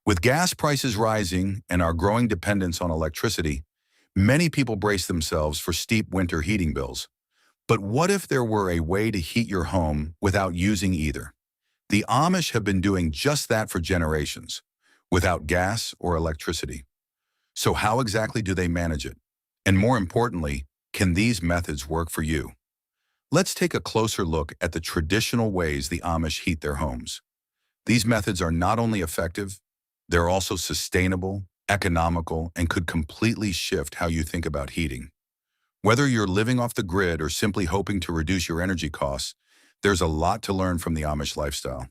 With gas prices rising and our growing dependence on electricity, many people brace themselves for steep winter heating bills. But what if there were a way to heat your home without using either? The Amish have been doing just that for generations, without gas or electricity. So how exactly do they manage it? And more importantly, can these methods work for you? Let's take a closer look at the traditional ways the Amish heat their homes. These methods are not only effective, they're also sustainable, economical, and could completely shift how you think about heating. Whether you're living off the grid or simply hoping to reduce your energy costs, there's a lot to learn from the Amish lifestyle.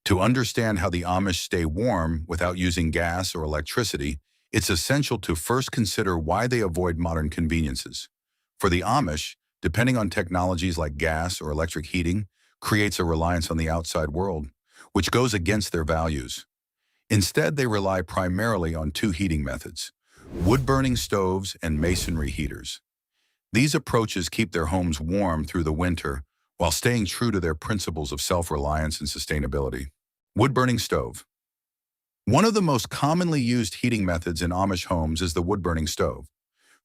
To understand how the Amish stay warm without using gas or electricity, it's essential to first consider why they avoid modern conveniences. For the Amish, depending on technologies like gas or electric heating creates a reliance on the outside world, which goes against their values. Instead, they rely primarily on two heating methods: wood-burning stoves and masonry heaters. These approaches keep their homes warm through the winter while staying true to their principles of self-reliance and sustainability. Wood-burning stove. One of the most commonly used heating methods in Amish homes is the wood-burning stove.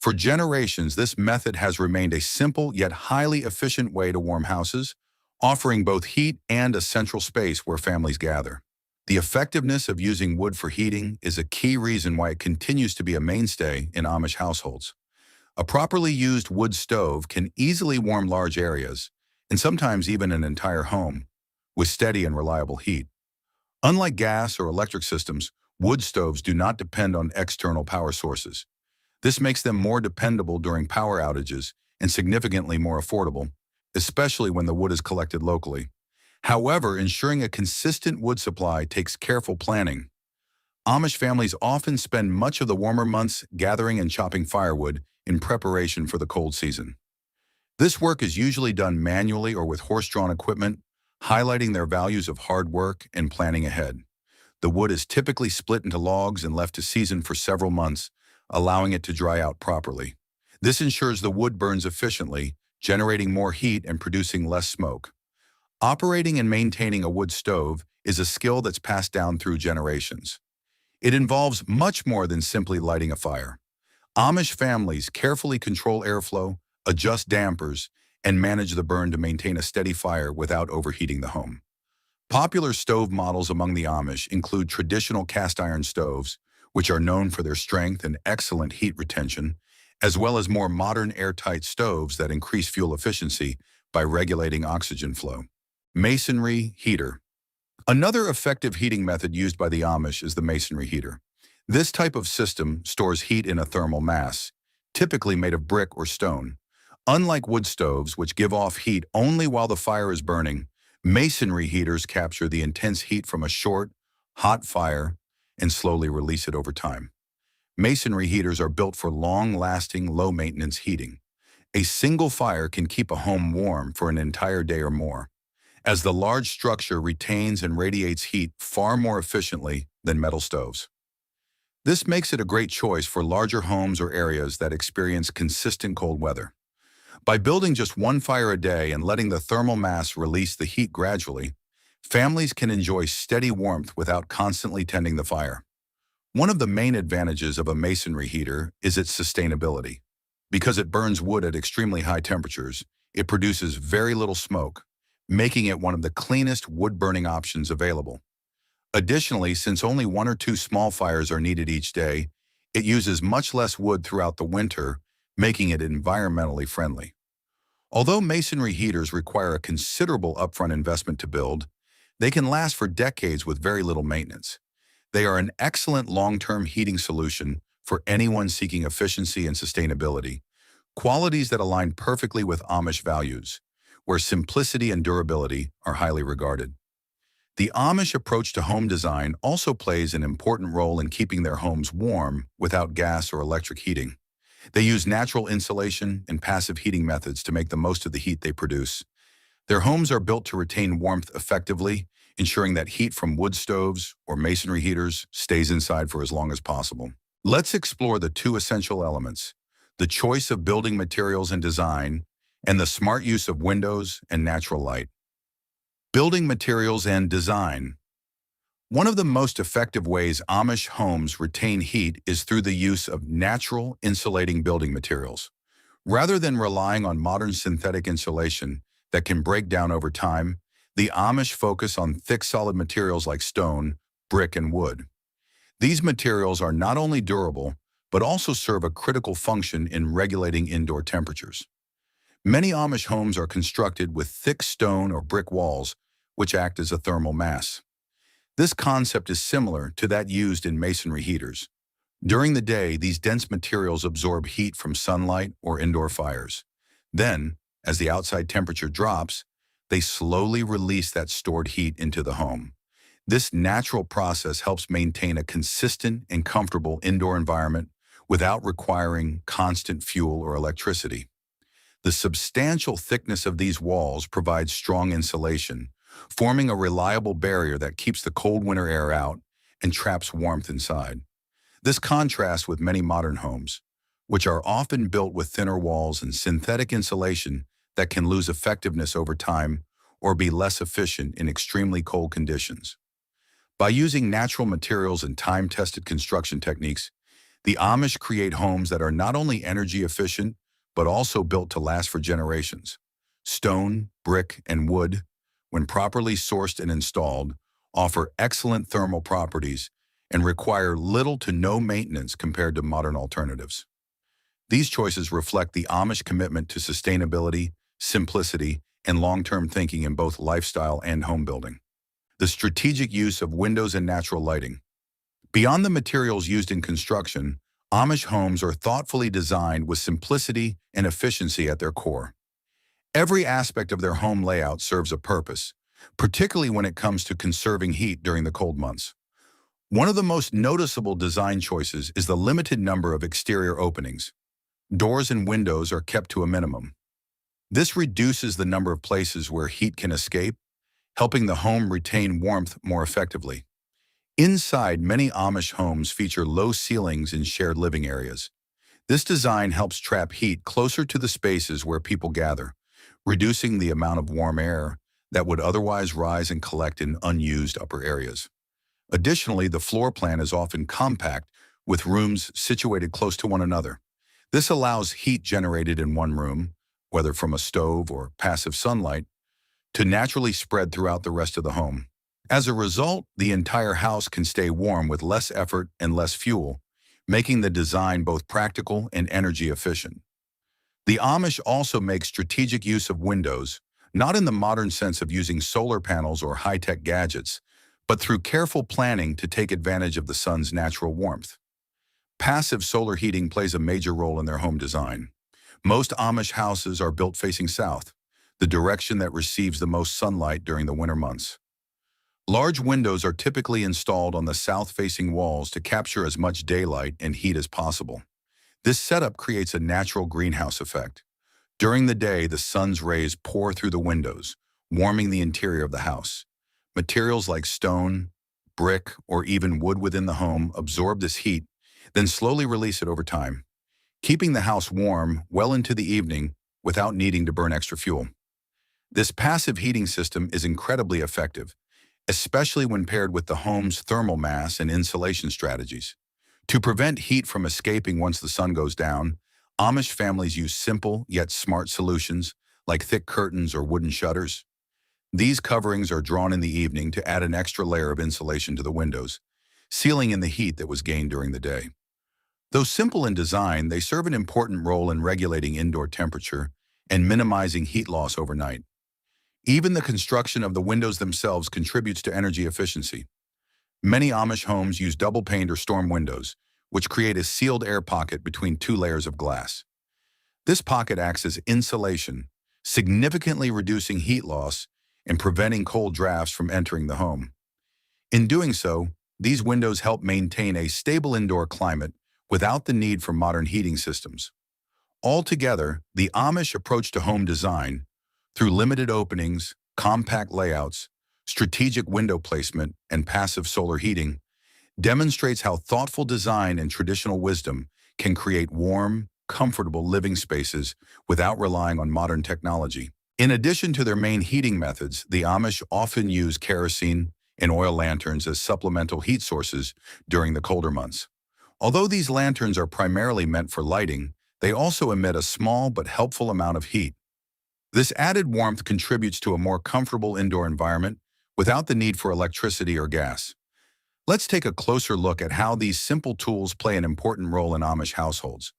For generations, this method has remained a simple yet highly efficient way to warm houses, offering both heat and a central space where families gather. The effectiveness of using wood for heating is a key reason why it continues to be a mainstay in Amish households. A properly used wood stove can easily warm large areas, and sometimes even an entire home, with steady and reliable heat. Unlike gas or electric systems, wood stoves do not depend on external power sources. This makes them more dependable during power outages and significantly more affordable, especially when the wood is collected locally. However, ensuring a consistent wood supply takes careful planning. Amish families often spend much of the warmer months gathering and chopping firewood in preparation for the cold season. This work is usually done manually or with horse-drawn equipment, highlighting their values of hard work and planning ahead. The wood is typically split into logs and left to season for several months, allowing it to dry out properly. This ensures the wood burns efficiently, generating more heat and producing less smoke. Operating and maintaining a wood stove is a skill that's passed down through generations. It involves much more than simply lighting a fire. Amish families carefully control airflow, adjust dampers, and manage the burn to maintain a steady fire without overheating the home. Popular stove models among the Amish include traditional cast iron stoves, which are known for their strength and excellent heat retention, as well as more modern airtight stoves that increase fuel efficiency by regulating oxygen flow. Masonry heater. Another effective heating method used by the Amish is the masonry heater. This type of system stores heat in a thermal mass, typically made of brick or stone. Unlike wood stoves, which give off heat only while the fire is burning, masonry heaters capture the intense heat from a short, hot fire and slowly release it over time. Masonry heaters are built for long-lasting, low-maintenance heating. A single fire can keep a home warm for an entire day or more, as the large structure retains and radiates heat far more efficiently than metal stoves. This makes it a great choice for larger homes or areas that experience consistent cold weather. By building just one fire a day and letting the thermal mass release the heat gradually, families can enjoy steady warmth without constantly tending the fire. One of the main advantages of a masonry heater is its sustainability. Because it burns wood at extremely high temperatures, it produces very little smoke, making it one of the cleanest wood-burning options available. Additionally, since only one or two small fires are needed each day, it uses much less wood throughout the winter, making it environmentally friendly. Although masonry heaters require a considerable upfront investment to build, they can last for decades with very little maintenance. They are an excellent long-term heating solution for anyone seeking efficiency and sustainability, qualities that align perfectly with Amish values, where simplicity and durability are highly regarded. The Amish approach to home design also plays an important role in keeping their homes warm without gas or electric heating. They use natural insulation and passive heating methods to make the most of the heat they produce. Their homes are built to retain warmth effectively, ensuring that heat from wood stoves or masonry heaters stays inside for as long as possible. Let's explore the two essential elements: the choice of building materials and design, and the smart use of windows and natural light. Building materials and design. One of the most effective ways Amish homes retain heat is through the use of natural insulating building materials. Rather than relying on modern synthetic insulation that can break down over time, the Amish focus on thick solid materials like stone, brick, and wood. These materials are not only durable, but also serve a critical function in regulating indoor temperatures. Many Amish homes are constructed with thick stone or brick walls, which act as a thermal mass. This concept is similar to that used in masonry heaters. During the day, these dense materials absorb heat from sunlight or indoor fires. Then, as the outside temperature drops, they slowly release that stored heat into the home. This natural process helps maintain a consistent and comfortable indoor environment without requiring constant fuel or electricity. The substantial thickness of these walls provides strong insulation, forming a reliable barrier that keeps the cold winter air out and traps warmth inside. This contrasts with many modern homes, which are often built with thinner walls and synthetic insulation that can lose effectiveness over time or be less efficient in extremely cold conditions. By using natural materials and time-tested construction techniques, the Amish create homes that are not only energy efficient, but also built to last for generations. Stone, brick, and wood, when properly sourced and installed, offer excellent thermal properties and require little to no maintenance compared to modern alternatives. These choices reflect the Amish commitment to sustainability, simplicity, and long-term thinking in both lifestyle and home building. The strategic use of windows and natural lighting. Beyond the materials used in construction, Amish homes are thoughtfully designed with simplicity and efficiency at their core. Every aspect of their home layout serves a purpose, particularly when it comes to conserving heat during the cold months. One of the most noticeable design choices is the limited number of exterior openings. Doors and windows are kept to a minimum. This reduces the number of places where heat can escape, helping the home retain warmth more effectively. Inside, many Amish homes feature low ceilings in shared living areas. This design helps trap heat closer to the spaces where people gather, reducing the amount of warm air that would otherwise rise and collect in unused upper areas. Additionally, the floor plan is often compact, with rooms situated close to one another. This allows heat generated in one room, whether from a stove or passive sunlight, to naturally spread throughout the rest of the home. As a result, the entire house can stay warm with less effort and less fuel, making the design both practical and energy efficient. The Amish also make strategic use of windows, not in the modern sense of using solar panels or high-tech gadgets, but through careful planning to take advantage of the sun's natural warmth. Passive solar heating plays a major role in their home design. Most Amish houses are built facing south, the direction that receives the most sunlight during the winter months. Large windows are typically installed on the south-facing walls to capture as much daylight and heat as possible. This setup creates a natural greenhouse effect. During the day, the sun's rays pour through the windows, warming the interior of the house. Materials like stone, brick, or even wood within the home absorb this heat, then slowly release it over time, keeping the house warm well into the evening without needing to burn extra fuel. This passive heating system is incredibly effective, especially when paired with the home's thermal mass and insulation strategies. To prevent heat from escaping once the sun goes down, Amish families use simple yet smart solutions like thick curtains or wooden shutters. These coverings are drawn in the evening to add an extra layer of insulation to the windows, sealing in the heat that was gained during the day. Though simple in design, they serve an important role in regulating indoor temperature and minimizing heat loss overnight. Even the construction of the windows themselves contributes to energy efficiency. Many Amish homes use double-paned or storm windows, which create a sealed air pocket between two layers of glass. This pocket acts as insulation, significantly reducing heat loss and preventing cold drafts from entering the home. In doing so, these windows help maintain a stable indoor climate without the need for modern heating systems. Altogether, the Amish approach to home design, through limited openings, compact layouts, strategic window placement, and passive solar heating, demonstrates how thoughtful design and traditional wisdom can create warm, comfortable living spaces without relying on modern technology. In addition to their main heating methods, the Amish often use kerosene, and oil lanterns as supplemental heat sources during the colder months. Although these lanterns are primarily meant for lighting, they also emit a small but helpful amount of heat. This added warmth contributes to a more comfortable indoor environment without the need for electricity or gas. Let's take a closer look at how these simple tools play an important role in Amish households,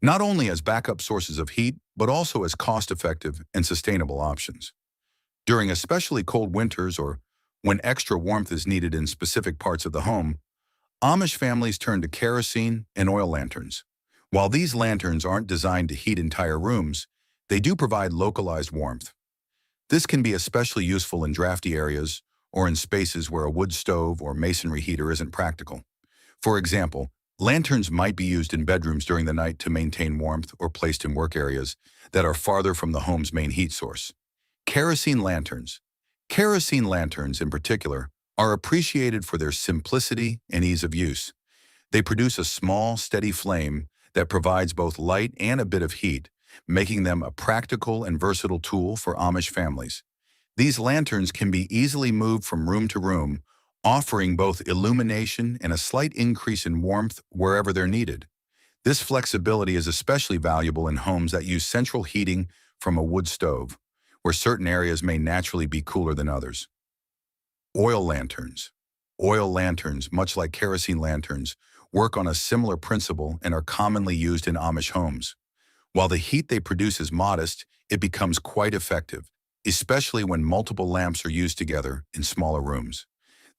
not only as backup sources of heat, but also as cost-effective and sustainable options. During especially cold winters or when extra warmth is needed in specific parts of the home, Amish families turn to kerosene and oil lanterns. While these lanterns aren't designed to heat entire rooms, they do provide localized warmth. This can be especially useful in drafty areas or in spaces where a wood stove or masonry heater isn't practical. For example, lanterns might be used in bedrooms during the night to maintain warmth or placed in work areas that are farther from the home's main heat source. Kerosene lanterns. Kerosene lanterns, in particular, are appreciated for their simplicity and ease of use. They produce a small, steady flame that provides both light and a bit of heat, making them a practical and versatile tool for Amish families. These lanterns can be easily moved from room to room, offering both illumination and a slight increase in warmth wherever they're needed. This flexibility is especially valuable in homes that use central heating from a wood stove, where certain areas may naturally be cooler than others. Oil lanterns. Oil lanterns, much like kerosene lanterns, work on a similar principle and are commonly used in Amish homes. While the heat they produce is modest, it becomes quite effective, especially when multiple lamps are used together in smaller rooms.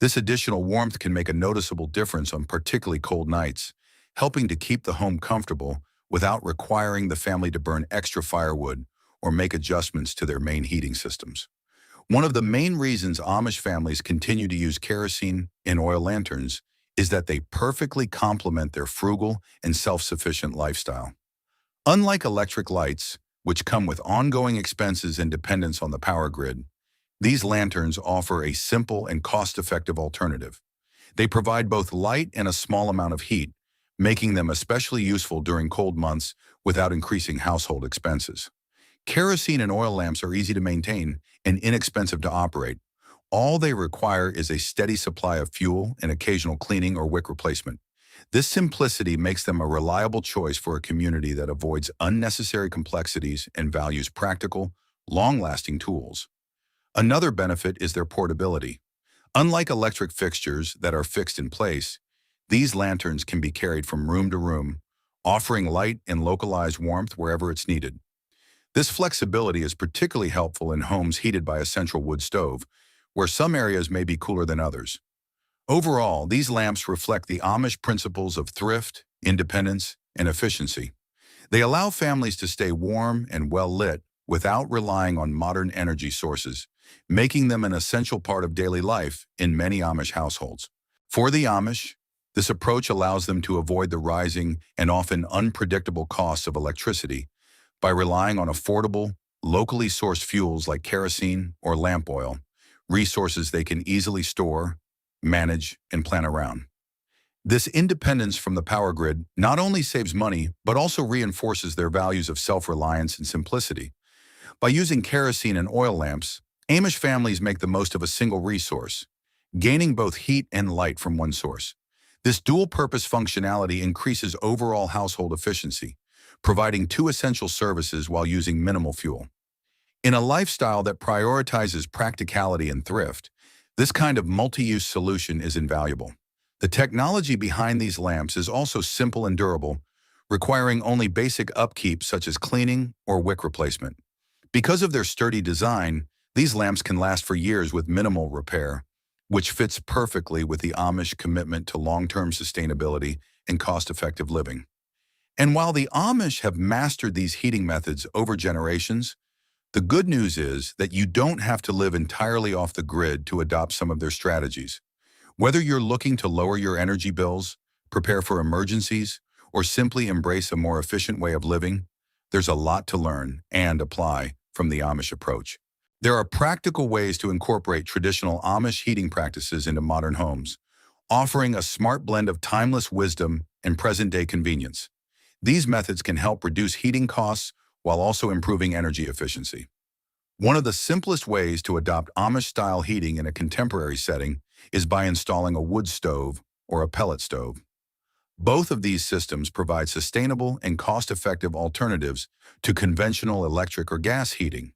This additional warmth can make a noticeable difference on particularly cold nights, helping to keep the home comfortable without requiring the family to burn extra firewood or make adjustments to their main heating systems. One of the main reasons Amish families continue to use kerosene and oil lanterns is that they perfectly complement their frugal and self-sufficient lifestyle. Unlike electric lights, which come with ongoing expenses and dependence on the power grid, these lanterns offer a simple and cost-effective alternative. They provide both light and a small amount of heat, making them especially useful during cold months without increasing household expenses. Kerosene and oil lamps are easy to maintain and inexpensive to operate. All they require is a steady supply of fuel and occasional cleaning or wick replacement. This simplicity makes them a reliable choice for a community that avoids unnecessary complexities and values practical, long-lasting tools. Another benefit is their portability. Unlike electric fixtures that are fixed in place, these lanterns can be carried from room to room, offering light and localized warmth wherever it's needed. This flexibility is particularly helpful in homes heated by a central wood stove, where some areas may be cooler than others. Overall, these lamps reflect the Amish principles of thrift, independence, and efficiency. They allow families to stay warm and well lit without relying on modern energy sources, making them an essential part of daily life in many Amish households. For the Amish, this approach allows them to avoid the rising and often unpredictable costs of electricity by relying on affordable, locally sourced fuels like kerosene or lamp oil, resources they can easily store, manage, and plan around. This independence from the power grid not only saves money, but also reinforces their values of self-reliance and simplicity. By using kerosene and oil lamps, Amish families make the most of a single resource, gaining both heat and light from one source. This dual-purpose functionality increases overall household efficiency, providing two essential services while using minimal fuel. In a lifestyle that prioritizes practicality and thrift, this kind of multi-use solution is invaluable. The technology behind these lamps is also simple and durable, requiring only basic upkeep such as cleaning or wick replacement. Because of their sturdy design, these lamps can last for years with minimal repair, which fits perfectly with the Amish commitment to long-term sustainability and cost-effective living. And while the Amish have mastered these heating methods over generations, the good news is that you don't have to live entirely off the grid to adopt some of their strategies. Whether you're looking to lower your energy bills, prepare for emergencies, or simply embrace a more efficient way of living, there's a lot to learn and apply from the Amish approach. There are practical ways to incorporate traditional Amish heating practices into modern homes, offering a smart blend of timeless wisdom and present-day convenience. These methods can help reduce heating costs while also improving energy efficiency. One of the simplest ways to adopt Amish-style heating in a contemporary setting is by installing a wood stove or a pellet stove. Both of these systems provide sustainable and cost-effective alternatives to conventional electric or gas heating.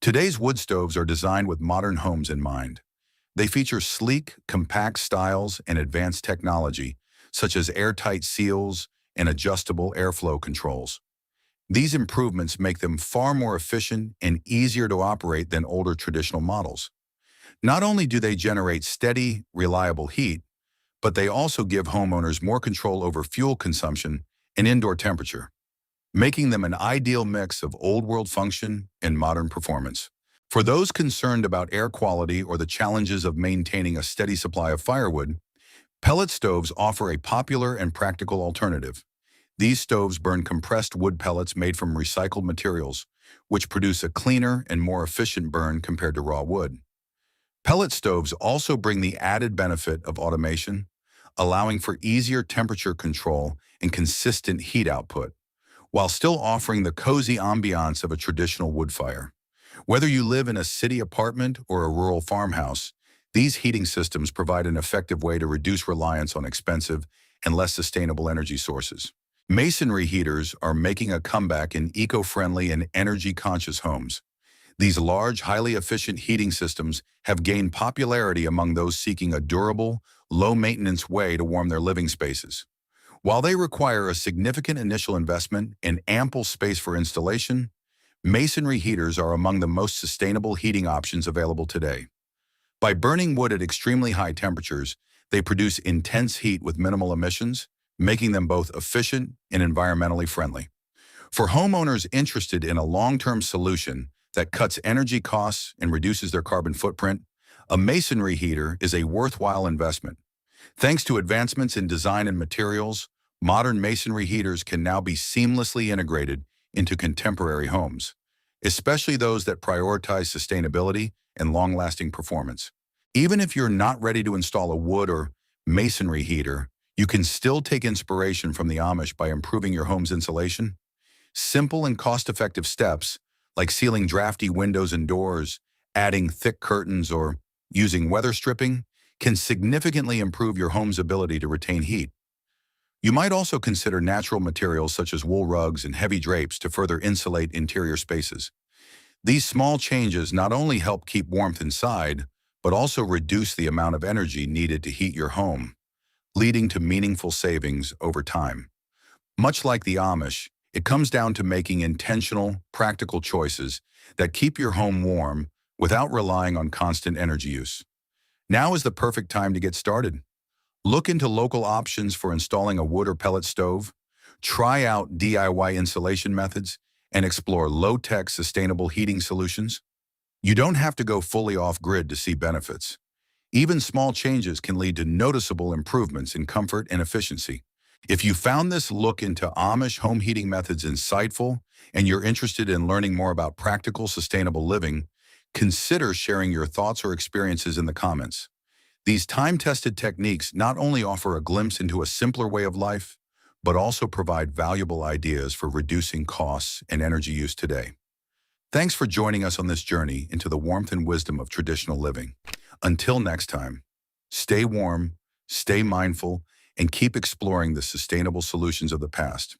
Today's wood stoves are designed with modern homes in mind. They feature sleek, compact styles and advanced technology, such as airtight seals and adjustable airflow controls. These improvements make them far more efficient and easier to operate than older traditional models. Not only do they generate steady, reliable heat, but they also give homeowners more control over fuel consumption and indoor temperature, making them an ideal mix of old-world function and modern performance. For those concerned about air quality or the challenges of maintaining a steady supply of firewood, pellet stoves offer a popular and practical alternative. These stoves burn compressed wood pellets made from recycled materials, which produce a cleaner and more efficient burn compared to raw wood. Pellet stoves also bring the added benefit of automation, allowing for easier temperature control and consistent heat output, while still offering the cozy ambiance of a traditional wood fire. Whether you live in a city apartment or a rural farmhouse, these heating systems provide an effective way to reduce reliance on expensive and less sustainable energy sources. Masonry heaters are making a comeback in eco-friendly and energy-conscious homes. These large, highly efficient heating systems have gained popularity among those seeking a durable, low-maintenance way to warm their living spaces. While they require a significant initial investment and ample space for installation, masonry heaters are among the most sustainable heating options available today. By burning wood at extremely high temperatures, they produce intense heat with minimal emissions, making them both efficient and environmentally friendly. For homeowners interested in a long-term solution that cuts energy costs and reduces their carbon footprint, a masonry heater is a worthwhile investment. Thanks to advancements in design and materials, modern masonry heaters can now be seamlessly integrated into contemporary homes, especially those that prioritize sustainability and long-lasting performance. Even if you're not ready to install a wood or masonry heater, you can still take inspiration from the Amish by improving your home's insulation. Simple and cost-effective steps, like sealing drafty windows and doors, adding thick curtains, or using weather stripping, can significantly improve your home's ability to retain heat. You might also consider natural materials such as wool rugs and heavy drapes to further insulate interior spaces. These small changes not only help keep warmth inside, but also reduce the amount of energy needed to heat your home, leading to meaningful savings over time. Much like the Amish, it comes down to making intentional, practical choices that keep your home warm without relying on constant energy use. Now is the perfect time to get started. Look into local options for installing a wood or pellet stove, try out DIY insulation methods, and explore low-tech sustainable heating solutions. You don't have to go fully off-grid to see benefits. Even small changes can lead to noticeable improvements in comfort and efficiency. If you found this look into Amish home heating methods insightful and you're interested in learning more about practical, sustainable living, consider sharing your thoughts or experiences in the comments. These time-tested techniques not only offer a glimpse into a simpler way of life, but also provide valuable ideas for reducing costs and energy use today. Thanks for joining us on this journey into the warmth and wisdom of traditional living. Until next time, stay warm, stay mindful, and keep exploring the sustainable solutions of the past.